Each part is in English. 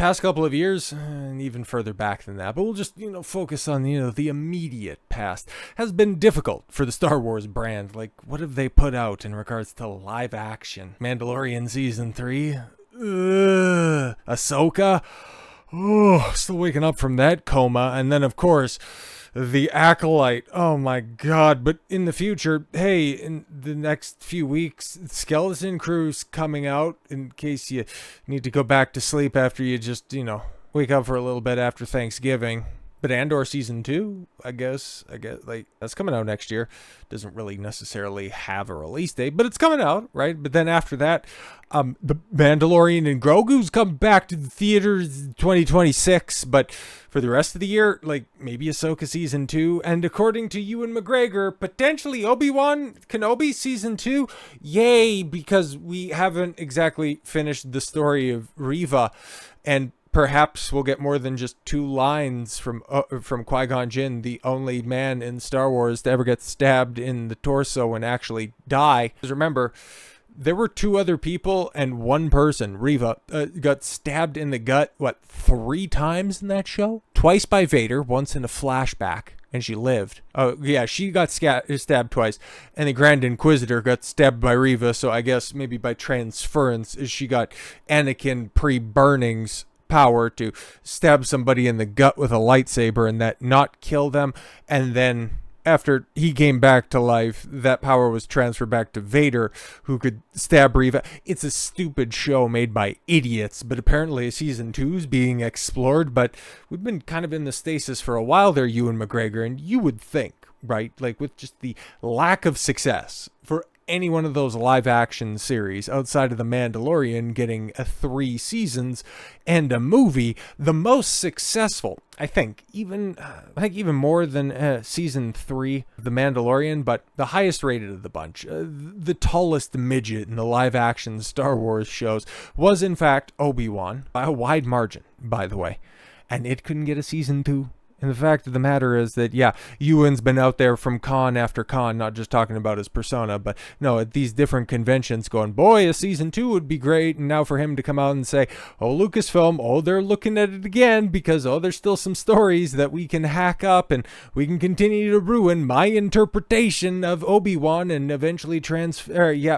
past couple of years, and even further back than that, but we'll just, focus on, the immediate past, has been difficult for the Star Wars brand. Like, what have they put out in regards to live action? Mandalorian Season 3? Ahsoka? Oh, still waking up from that coma. And then, of course, the Acolyte. Oh my god. But in the future, hey, in the next few weeks, Skeleton Crew's coming out in case you need to go back to sleep after you just, wake up for a little bit after Thanksgiving. But Andor Season 2, I guess, like, that's coming out next year. Doesn't really necessarily have a release date, but it's coming out, right? But then after that, the Mandalorian and Grogu's come back to the theaters 2026, but for the rest of the year, like, maybe Ahsoka Season 2, and according to Ewan McGregor, potentially Obi-Wan Kenobi Season 2. Yay, because we haven't exactly finished the story of Reva, and perhaps we'll get more than just 2 lines from Qui-Gon Jinn, the only man in Star Wars to ever get stabbed in the torso and actually die. Because remember, there were 2 other people and 1 person, Reva, got stabbed in the gut, 3 times in that show? Twice by Vader, once in a flashback, and she lived. Oh, yeah, she got stabbed twice, and the Grand Inquisitor got stabbed by Reva, so I guess maybe by transference, she got Anakin pre-Burning's power to stab somebody in the gut with a lightsaber and that not kill them, and then after he came back to life, that power was transferred back to Vader, who could stab Reva. It's a stupid show made by idiots, but apparently Season 2 is being explored. But we've been kind of in the stasis for a while there, Ewan McGregor, and you would think, right, like with just the lack of success for any one of those live action series outside of The Mandalorian getting 3 seasons and a movie, the most successful, I think even more than Season 3 of The Mandalorian, but the highest rated of the bunch, the tallest midget in the live action Star Wars shows, was in fact Obi-Wan, by a wide margin, by the way, and it couldn't get a Season 2. And the fact of the matter is that, yeah, Ewan's been out there from con after con, not just talking about his persona, but no, at these different conventions going, boy, a Season 2 would be great. And now for him to come out and say, oh, Lucasfilm, they're looking at it again because, there's still some stories that we can hack up and we can continue to ruin my interpretation of Obi-Wan and eventually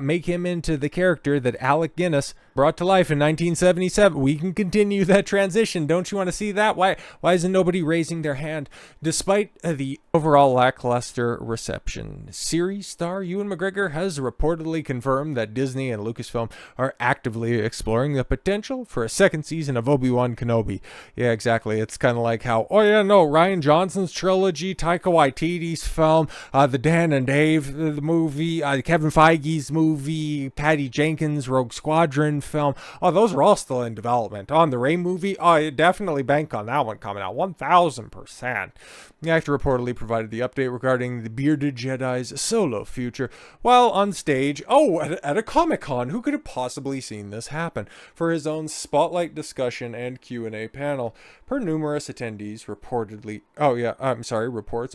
make him into the character that Alec Guinness brought to life in 1977. We can continue that transition. Don't you want to see that? Why isn't nobody raising their hand? Despite the overall lackluster reception, series star Ewan McGregor has reportedly confirmed that Disney and Lucasfilm are actively exploring the potential for a second season of Obi-Wan Kenobi. Yeah, exactly. It's kind of like how, Rian Johnson's trilogy, Taika Waititi's film, the Dan and Dave the movie, Kevin Feige's movie, Patty Jenkins' Rogue Squadron film. Those are all still in development. On the Rey movie, definitely bank on that one coming out 1000%. The actor reportedly provided the update regarding the bearded Jedi's solo future while on stage, at a Comic-Con. Who could have possibly seen this happen? For his own spotlight discussion and Q&A panel, per numerous attendees reports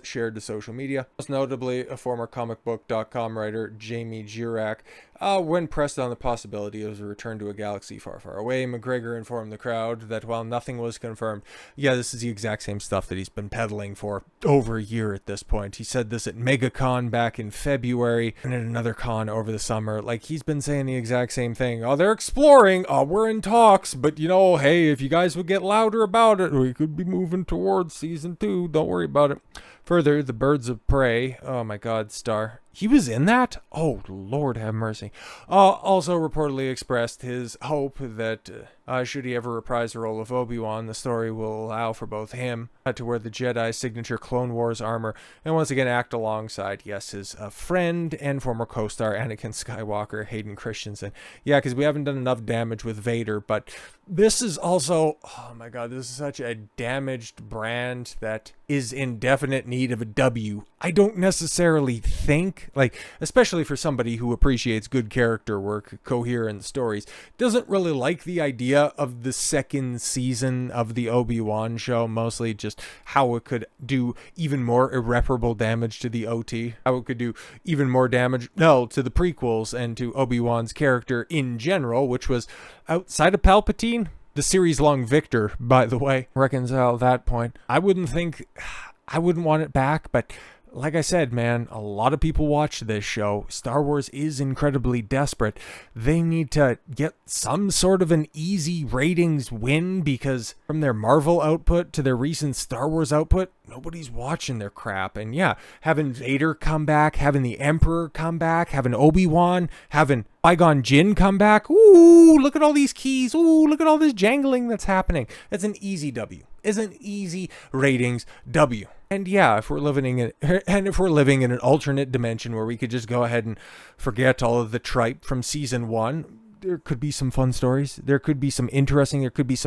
shared to social media. Most notably, a former comicbook.com writer, Jamie Jirak, when pressed on the possibility of a return to a galaxy far, far away, McGregor informed the crowd that while nothing was confirmed, this is the exact same stuff that he's been peddling for over a year at this point. He said this at MegaCon back in February and at another con over the summer. Like, he's been saying the exact same thing. They're exploring. We're in talks. But, hey, if you guys would get louder about it, we could be moving towards Season 2. Don't worry about it. Further, the Birds of Prey, oh my god, star. He was in that? Oh, Lord have mercy. Also reportedly expressed his hope that should he ever reprise the role of Obi-Wan, the story will allow for both him to wear the Jedi signature Clone Wars armor and once again act alongside, his friend and former co-star Anakin Skywalker, Hayden Christensen. Yeah, because we haven't done enough damage with Vader, but this is also, oh my god, this is such a damaged brand that is in definite need of a W. I don't necessarily think, especially for somebody who appreciates good character work, coherent stories, doesn't really like the idea of the second season of the Obi-Wan show, mostly just how it could do even more irreparable damage to the OT, how it could do even more damage, to the prequels and to Obi-Wan's character in general, which was outside of Palpatine, the series-long victor, by the way. Reconcile that point. I wouldn't want it back, but like I said, man, a lot of people watch this show. Star Wars is incredibly desperate. They need to get some sort of an easy ratings win, because from their Marvel output to their recent Star Wars output, nobody's watching their crap. And yeah, having Vader come back, having the Emperor come back, having Obi-Wan, having Qui-Gon Jinn come back. Ooh, look at all these keys. Ooh, look at all this jangling that's happening. That's an easy W. It's an easy ratings W. And yeah, if we're living in an alternate dimension where we could just go ahead and forget all of the tripe from season 1, there could be some fun stories. There could be some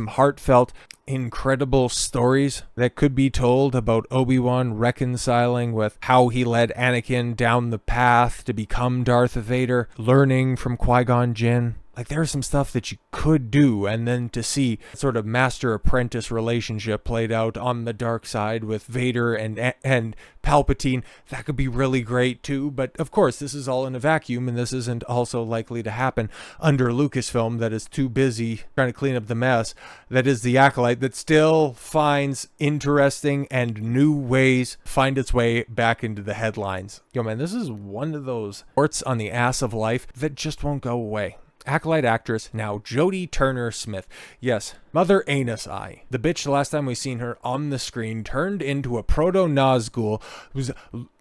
heartfelt, incredible stories that could be told about Obi-Wan reconciling with how he led Anakin down the path to become Darth Vader, learning from Qui-Gon Jinn. Like, there's some stuff that you could do, and then to see sort of master-apprentice relationship played out on the dark side with Vader and Palpatine, that could be really great too. But of course, this is all in a vacuum, and this isn't also likely to happen under Lucasfilm, that is too busy trying to clean up the mess that is the Acolyte, that still finds interesting and new ways find its way back into the headlines. Yo, man, this is one of those warts on the ass of life that just won't go away. Acolyte actress, now Jodie Turner-Smith. Yes, Mother Aniseya. The bitch, the last time we seen her on the screen, turned into a proto-Nazgul who's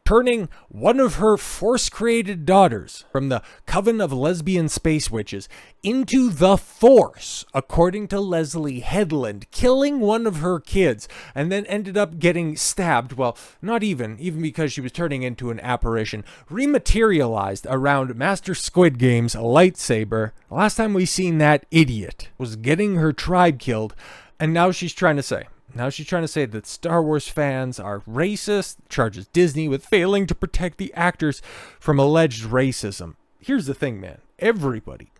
turning one of her Force-created daughters from the coven of lesbian space witches into the Force, according to Leslie Headland, killing one of her kids, and then ended up getting stabbed. Well, not even because she was turning into an apparition, rematerialized around Master Squid Game's lightsaber. The last time we seen that idiot was getting her tribe killed, and now she's trying to say that Star Wars fans are racist, charges Disney with failing to protect the actors from alleged racism. Here's the thing, man. Everybody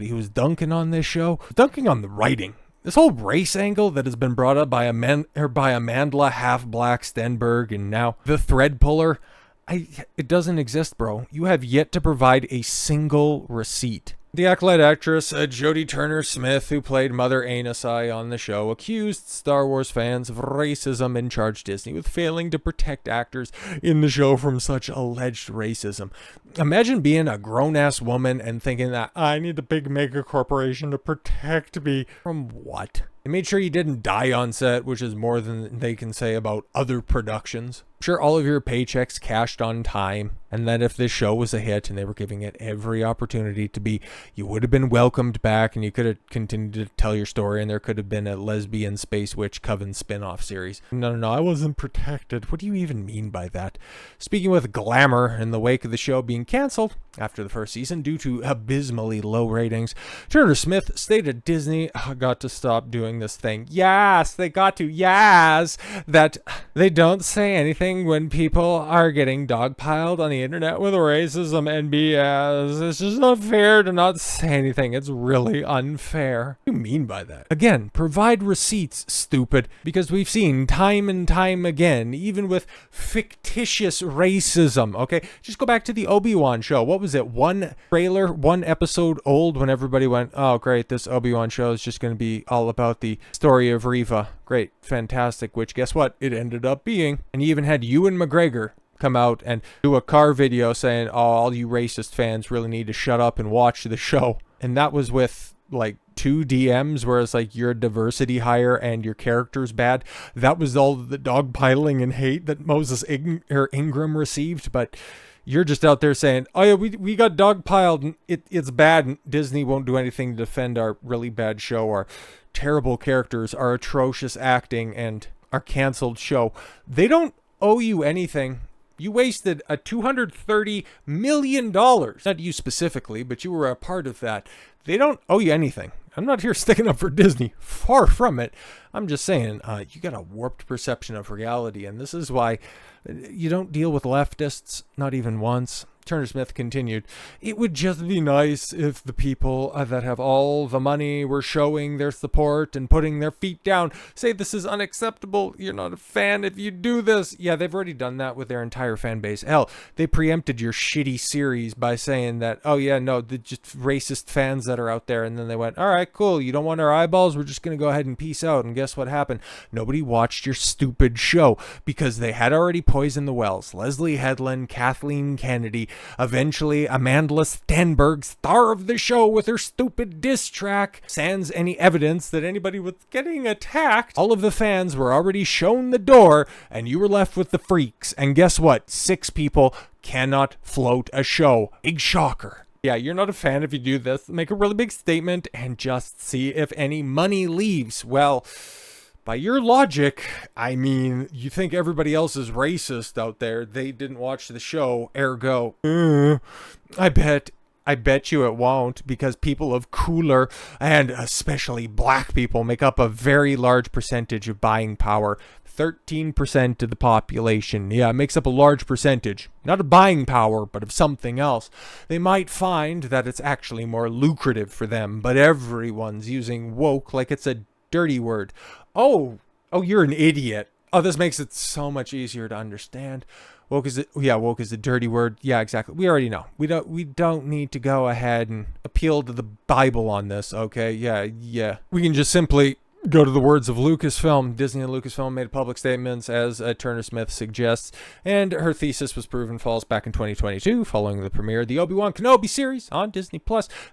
who's dunking on this show, dunking on the writing. This whole race angle that has been brought up by Amandla, half-black Stenberg, and now the thread puller, it doesn't exist, bro. You have yet to provide a single receipt. The Acolyte actress, Jodie Turner-Smith, who played Mother Aniseya on the show, accused Star Wars fans of racism and charged Disney with failing to protect actors in the show from such alleged racism. Imagine being a grown-ass woman and thinking that, I need a big mega corporation to protect me from what? They made sure you didn't die on set, which is more than they can say about other productions. I'm sure all of your paychecks cashed on time, and that if this show was a hit and they were giving it every opportunity to be, you would have been welcomed back and you could have continued to tell your story, and there could have been a lesbian space witch coven spin-off series. No, I wasn't protected. What do you even mean by that? Speaking with glamour in the wake of the show being canceled after the first season due to abysmally low ratings, Turner-Smith stated Disney got to stop doing this thing. Yes, they got to. Yes, that they don't say anything when people are getting dogpiled on the internet with racism and BS. It's just not fair to not say anything. It's really unfair. What do you mean by that? Again, provide receipts, stupid, because we've seen time and time again, even with fictitious racism, okay? Just go back to the Obi-Wan show. What was it? One trailer, one episode old when everybody went, oh great, this Obi-Wan show is just going to be all about the story of Reva. Great, fantastic, which guess what? It ended up being. And you even had Ewan McGregor come out and do a car video saying, oh, all you racist fans really need to shut up and watch the show. And that was with like 2 DMs, whereas like you're a diversity hire and your character's bad. That was all the dogpiling and hate that Moses Ingram received, but you're just out there saying, oh yeah, we got dogpiled and it's bad, and Disney won't do anything to defend our really bad show, our terrible characters, our atrocious acting, and our canceled show. They don't owe you anything. You wasted a $230 million. Not you specifically, but you were a part of that. They don't owe you anything. I'm not here sticking up for Disney. Far from it. I'm just saying, you got a warped perception of reality, and this is why you don't deal with leftists, not even once. Turner-Smith continued, "It would just be nice if the people that have all the money were showing their support and putting their feet down. Say this is unacceptable. You're not a fan if you do this." Yeah, they've already done that with their entire fan base. Hell, they preempted your shitty series by saying that, oh yeah, no, the just racist fans that are out there. And then they went, all right, cool. You don't want our eyeballs? We're just going to go ahead and peace out. And guess what happened? Nobody watched your stupid show because they had already poisoned the wells. Leslie Headland, Kathleen Kennedy, eventually Amandla Stenberg, star of the show with her stupid diss track, sans any evidence that anybody was getting attacked. All of the fans were already shown the door, and you were left with the freaks. And guess what? 6 people cannot float a show. Big shocker. Yeah, you're not a fan if you do this. Make a really big statement and just see if any money leaves. Well, by your logic, I mean, you think everybody else is racist out there. They didn't watch the show, ergo. I bet you it won't, because people of color, and especially black people, make up a very large percentage of buying power. 13% of the population. Yeah, it makes up a large percentage. Not of buying power, but of something else. They might find that it's actually more lucrative for them, but everyone's using woke like it's a dirty word. Oh, you're an idiot. Oh, this makes it so much easier to understand. Woke is a dirty word. Yeah, exactly. We already know. We don't need to go ahead and appeal to the Bible on this, okay? Yeah. We can just simply go to the words of Lucasfilm. Disney and Lucasfilm made public statements, as Turner-Smith suggests, and her thesis was proven false back in 2022 following the premiere of the Obi-Wan Kenobi series on Disney+.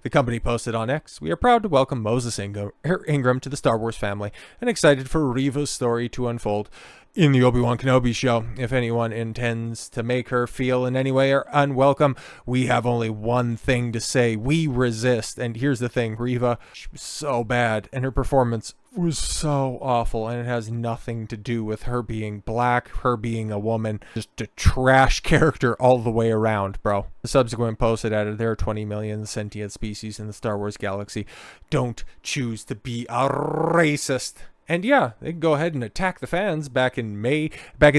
The company posted on X, "We are proud to welcome Moses Ingram to the Star Wars family and excited for Reva's story to unfold in the Obi-Wan Kenobi show. If anyone intends to make her feel in any way unwelcome, we have only one thing to say. We resist." And here's the thing, Reva, she was so bad, and her performance was so awful, and it has nothing to do with her being black, her being a woman. Just a trash character all the way around, bro. The subsequent post that added, "There are 20 million sentient species in the Star Wars galaxy. Don't choose to be a racist." And yeah, they can go ahead and attack the fans back at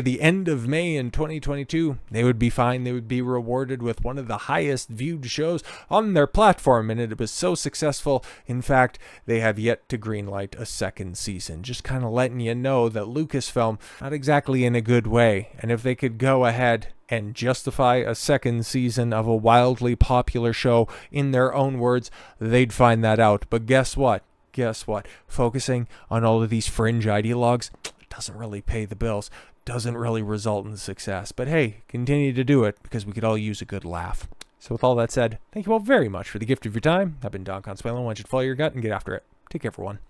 the end of May in 2022. They would be fine. They would be rewarded with one of the highest viewed shows on their platform, and it was so successful. In fact, they have yet to greenlight a second season. Just kind of letting you know that Lucasfilm, not exactly in a good way. And if they could go ahead and justify a second season of a wildly popular show in their own words, they'd find that out. But guess what? Focusing on all of these fringe ideologues doesn't really pay the bills, doesn't really result in success. But hey, continue to do it, because we could all use a good laugh. So with all that said, thank you all very much for the gift of your time. I've been Don Consuelo. I want you to follow your gut and get after it. Take care, everyone.